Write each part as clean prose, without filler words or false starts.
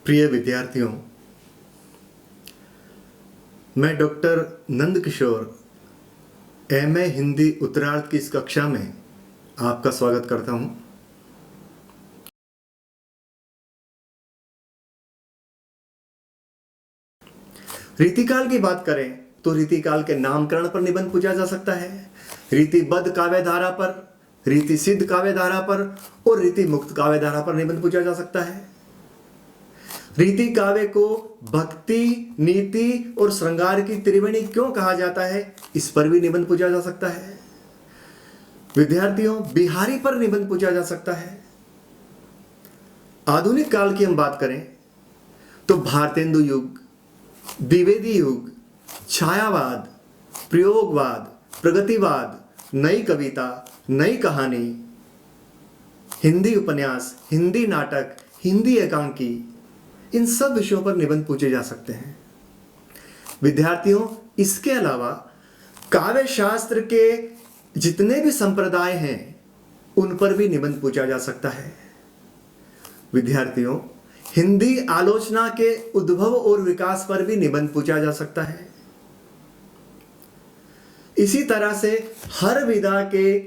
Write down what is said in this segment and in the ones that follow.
प्रिय विद्यार्थियों, मैं डॉक्टर नंदकिशोर एमए हिंदी उत्तरार्ध की इस कक्षा में आपका स्वागत करता हूं। रीतिकाल की बात करें तो रीतिकाल के नामकरण पर निबंध पूछा जा सकता है, रीतिबद्ध काव्यधारा पर, रीति सिद्ध काव्यधारा पर और रीति मुक्त काव्यधारा पर निबंध पूछा जा सकता है। रीति काव्य को भक्ति, नीति और श्रृंगार की त्रिवेणी क्यों कहा जाता है, इस पर भी निबंध पूछा जा सकता है। विद्यार्थियों, बिहारी पर निबंध पूछा जा सकता है। आधुनिक काल की हम बात करें तो भारतेंदु युग, द्विवेदी युग, छायावाद, प्रयोगवाद, प्रगतिवाद, नई कविता, नई कहानी, हिंदी उपन्यास, हिंदी नाटक, हिंदी एकांकी, इन सब विषयों पर निबंध पूछे जा सकते हैं। विद्यार्थियों, इसके अलावा काव्य शास्त्र के जितने भी संप्रदाय हैं उन पर भी निबंध पूछा जा सकता है। विद्यार्थियों, हिंदी आलोचना के उद्भव और विकास पर भी निबंध पूछा जा सकता है। इसी तरह से हर विधा के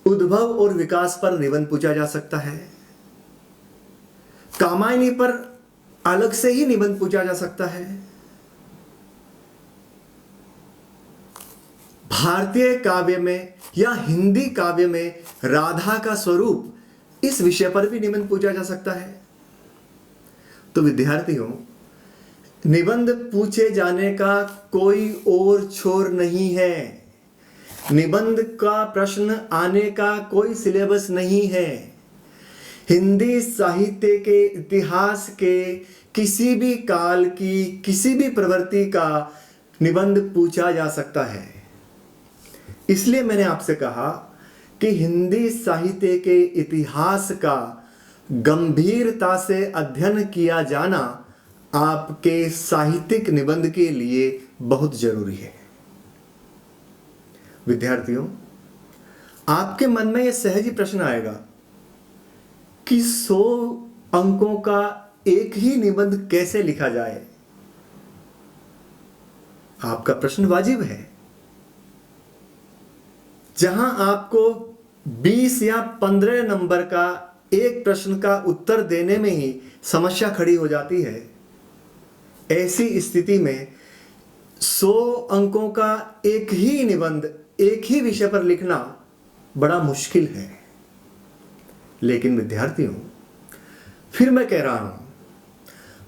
उद्भव और विकास पर निबंध पूछा जा सकता है। कामायनी पर अलग से ही निबंध पूछा जा सकता है। भारतीय काव्य में या हिंदी काव्य में राधा का स्वरूप, इस विषय पर भी निबंध पूछा जा सकता है। तो विद्यार्थियों, निबंध पूछे जाने का कोई और छोर नहीं है। निबंध का प्रश्न आने का कोई सिलेबस नहीं है। हिंदी साहित्य के इतिहास के किसी भी काल की किसी भी प्रवृत्ति का निबंध पूछा जा सकता है। इसलिए मैंने आपसे कहा कि हिंदी साहित्य के इतिहास का गंभीरता से अध्ययन किया जाना आपके साहित्यिक निबंध के लिए बहुत जरूरी है। विद्यार्थियों, आपके मन में यह सहज ही प्रश्न आएगा कि 100 अंकों का एक ही निबंध कैसे लिखा जाए। आपका प्रश्न वाजिब है। जहां आपको 20 या 15 नंबर का एक प्रश्न का उत्तर देने में ही समस्या खड़ी हो जाती है, ऐसी स्थिति में 100 अंकों का एक ही निबंध एक ही विषय पर लिखना बड़ा मुश्किल है। लेकिन विद्यार्थियों, फिर मैं कह रहा हूं,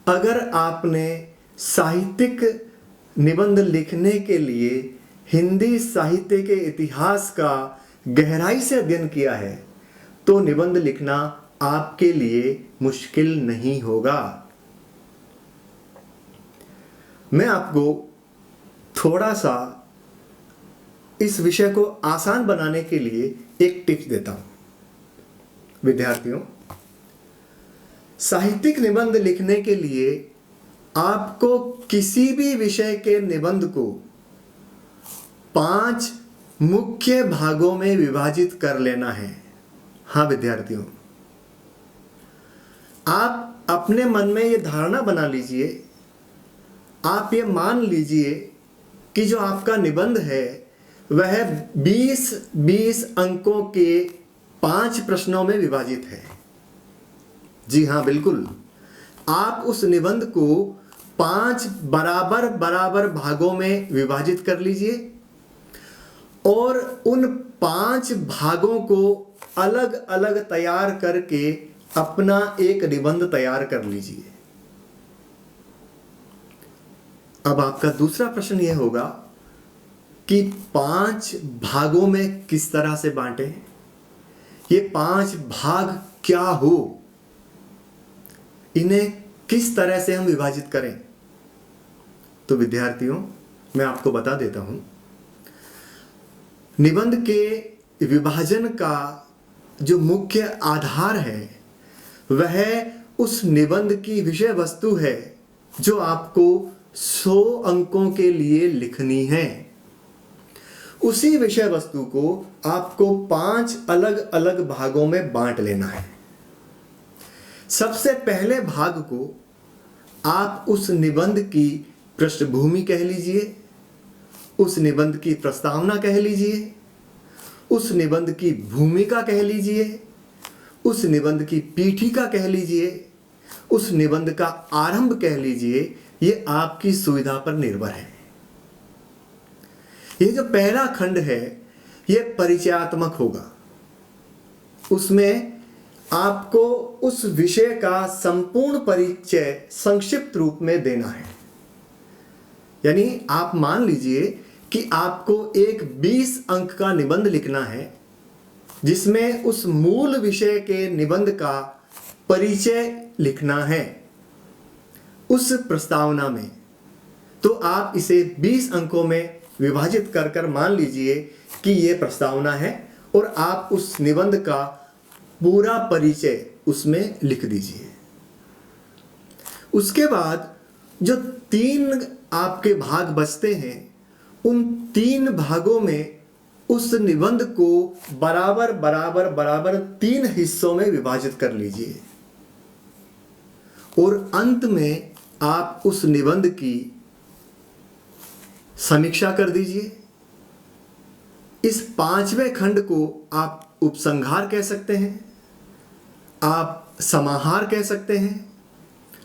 अगर आपने साहित्यिक निबंध लिखने के लिए हिंदी साहित्य के इतिहास का गहराई से अध्ययन किया है तो निबंध लिखना आपके लिए मुश्किल नहीं होगा। मैं आपको थोड़ा सा इस विषय को आसान बनाने के लिए एक टिप्स देता हूं। विद्यार्थियों, साहित्यिक निबंध लिखने के लिए आपको किसी भी विषय के निबंध को 5 मुख्य भागों में विभाजित कर लेना है। हाँ विद्यार्थियों, आप अपने मन में यह धारणा बना लीजिए, आप ये मान लीजिए कि जो आपका निबंध है वह 20-20 अंकों के 5 प्रश्नों में विभाजित है। जी हाँ, बिल्कुल, आप उस निबंध को 5 बराबर बराबर भागों में विभाजित कर लीजिए और उन 5 भागों को अलग अलग तैयार करके अपना एक निबंध तैयार कर लीजिए। अब आपका दूसरा प्रश्न यह होगा कि 5 भागों में किस तरह से बांटें, ये 5 भाग क्या हो, इन्हें किस तरह से हम विभाजित करें। तो विद्यार्थियों, मैं आपको बता देता हूं, निबंध के विभाजन का जो मुख्य आधार है वह उस निबंध की विषय वस्तु है जो आपको 100 अंकों के लिए लिखनी है। उसी विषय वस्तु को आपको 5 अलग अलग भागों में बांट लेना है। सबसे पहले भाग को आप उस निबंध की पृष्ठभूमि कह लीजिए, उस निबंध की प्रस्तावना कह लीजिए, उस निबंध की भूमिका कह लीजिए, उस निबंध की पीठिका कह लीजिए, उस निबंध का आरंभ कह लीजिए, ये आपकी सुविधा पर निर्भर है। ये जो पहला खंड है ये परिचयात्मक होगा। उसमें आपको उस विषय का संपूर्ण परिचय संक्षिप्त रूप में देना है। यानी आप मान लीजिए कि आपको एक 20 अंक का निबंध लिखना है जिसमें उस मूल विषय के निबंध का परिचय लिखना है उस प्रस्तावना में। तो आप इसे 20 अंकों में विभाजित कर कर मान लीजिए कि यह प्रस्तावना है और आप उस निबंध का पूरा परिचय उसमें लिख दीजिए। उसके बाद जो 3 आपके भाग बचते हैं उन 3 भागों में उस निबंध को बराबर बराबर बराबर 3 हिस्सों में विभाजित कर लीजिए और अंत में आप उस निबंध की समीक्षा कर दीजिए। इस 5वें खंड को आप उपसंहार कह सकते हैं, आप समाहार कह सकते हैं,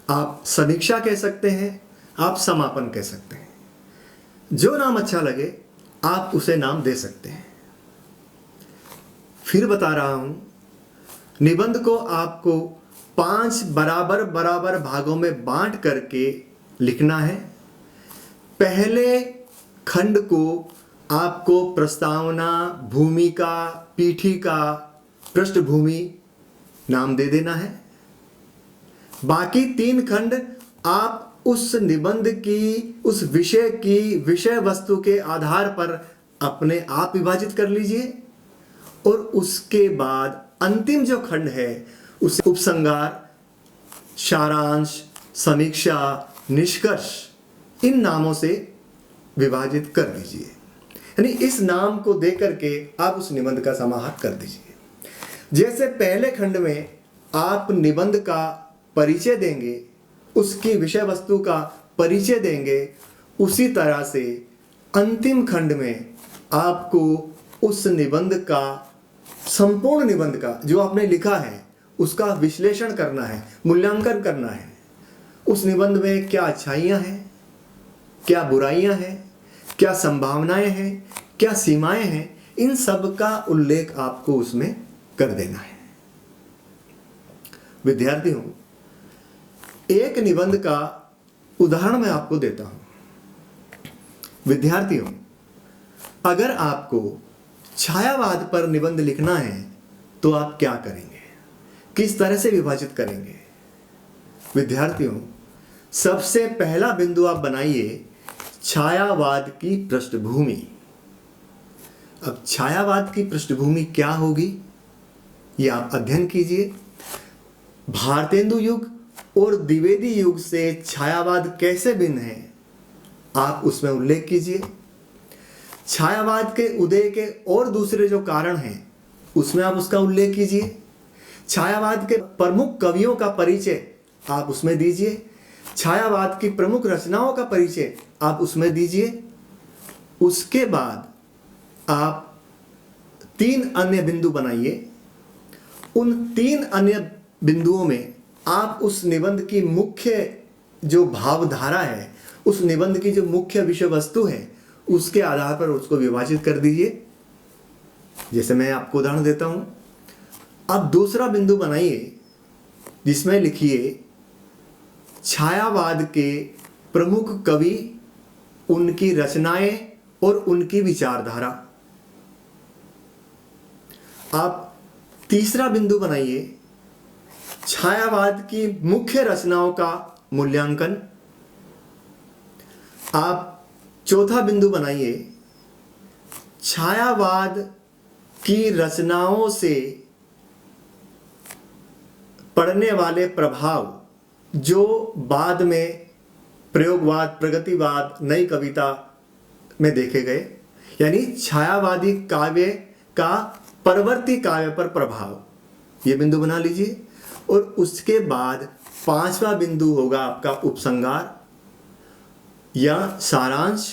आप समीक्षा कह सकते हैं, आप समापन कह सकते हैं। जो नाम अच्छा लगे आप उसे नाम दे सकते हैं। फिर बता रहा हूं, निबंध को आपको 5 बराबर बराबर भागों में बांट करके लिखना है। पहले खंड को आपको प्रस्तावना, भूमिका, पीठिका, पृष्ठभूमि नाम दे देना है। बाकी 3 खंड आप उस निबंध की, उस विषय की विषय वस्तु के आधार पर अपने आप विभाजित कर लीजिए और उसके बाद अंतिम जो खंड है उसे उपसंहार, सारांश, समीक्षा, निष्कर्ष इन नामों से विभाजित कर दीजिए। यानी इस नाम को देकर के आप उस निबंध का समाहार कर दीजिए। जैसे पहले खंड में आप निबंध का परिचय देंगे, उसकी विषय वस्तु का परिचय देंगे, उसी तरह से अंतिम खंड में आपको उस निबंध का, संपूर्ण निबंध का जो आपने लिखा है उसका विश्लेषण करना है, मूल्यांकन करना है। उस निबंध में क्या अच्छाइयाँ हैं, क्या बुराइयाँ हैं, क्या संभावनाएं हैं, क्या सीमाएं हैं, इन सब का उल्लेख आपको उसमें कर देना है। विद्यार्थियों, एक निबंध का उदाहरण मैं आपको देता हूं। विद्यार्थियों, अगर आपको छायावाद पर निबंध लिखना है तो आप क्या करेंगे, किस तरह से विभाजित करेंगे? विद्यार्थियों, सबसे पहला बिंदु आप बनाइए छायावाद की पृष्ठभूमि। अब छायावाद की पृष्ठभूमि क्या होगी ये आप अध्ययन कीजिए। भारतेंदु युग और द्विवेदी युग से छायावाद कैसे भिन्न है आप उसमें उल्लेख कीजिए। छायावाद के उदय के और दूसरे जो कारण हैं उसमें आप उसका उल्लेख कीजिए। छायावाद के प्रमुख कवियों का परिचय आप उसमें दीजिए। छायावाद की प्रमुख रचनाओं का परिचय आप उसमें दीजिए। उसके बाद आप 3 अन्य बिंदु बनाइए। उन 3 अन्य बिंदुओं में आप उस निबंध की मुख्य जो भावधारा है, उस निबंध की जो मुख्य विषय वस्तु है, उसके आधार पर उसको विभाजित कर दीजिए। जैसे मैं आपको उदाहरण देता हूं। अब दूसरा बिंदु बनाइए जिसमें लिखिए छायावाद के प्रमुख कवि, उनकी रचनाएं और उनकी विचारधारा। आप तीसरा बिंदु बनाइए छायावाद की मुख्य रचनाओं का मूल्यांकन। आप चौथा बिंदु बनाइए छायावाद की रचनाओं से पड़ने वाले प्रभाव जो बाद में प्रयोगवाद, प्रगतिवाद, नई कविता में देखे गए। यानी छायावादी काव्य का परवर्ती काव्य पर प्रभाव, ये बिंदु बना लीजिए। और उसके बाद 5वां बिंदु होगा आपका उपसंहार या सारांश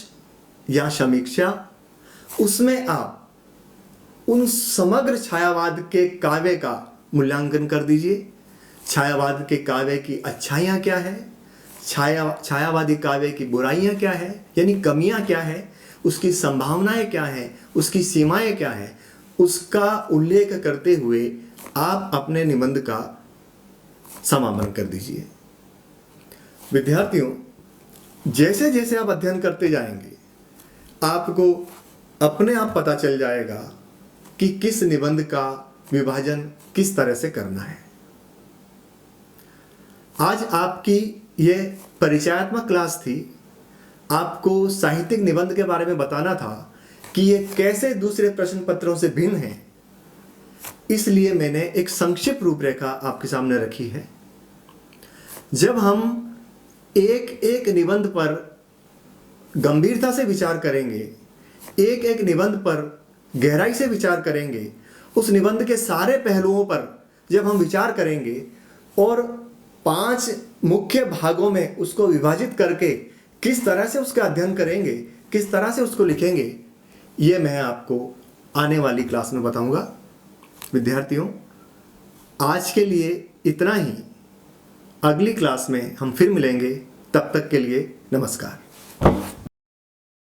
या समीक्षा। उसमें आप उन समग्र छायावाद के काव्य का मूल्यांकन कर दीजिए। छायावाद के काव्य की अच्छाइयाँ क्या है, छायावादी काव्य की बुराइयाँ क्या है, यानी कमियाँ क्या है, उसकी संभावनाएं क्या हैं, उसकी सीमाएं क्या हैं, उसका उल्लेख करते हुए आप अपने निबंध का समापन कर दीजिए। विद्यार्थियों, जैसे जैसे आप अध्ययन करते जाएंगे आपको अपने आप पता चल जाएगा कि किस निबंध का विभाजन किस तरह से करना है। आज आपकी यह परिचयात्मक क्लास थी। आपको साहित्यिक निबंध के बारे में बताना था कि ये कैसे दूसरे प्रश्न पत्रों से भिन्न है, इसलिए मैंने एक संक्षिप्त रूपरेखा आपके सामने रखी है। जब हम एक एक निबंध पर गंभीरता से विचार करेंगे, एक एक निबंध पर गहराई से विचार करेंगे, उस निबंध के सारे पहलुओं पर जब हम विचार करेंगे और 5 मुख्य भागों में उसको विभाजित करके किस तरह से उसका अध्ययन करेंगे, किस तरह से उसको लिखेंगे, ये मैं आपको आने वाली क्लास में बताऊंगा। विद्यार्थियों, आज के लिए इतना ही। अगली क्लास में हम फिर मिलेंगे। तब तक के लिए नमस्कार।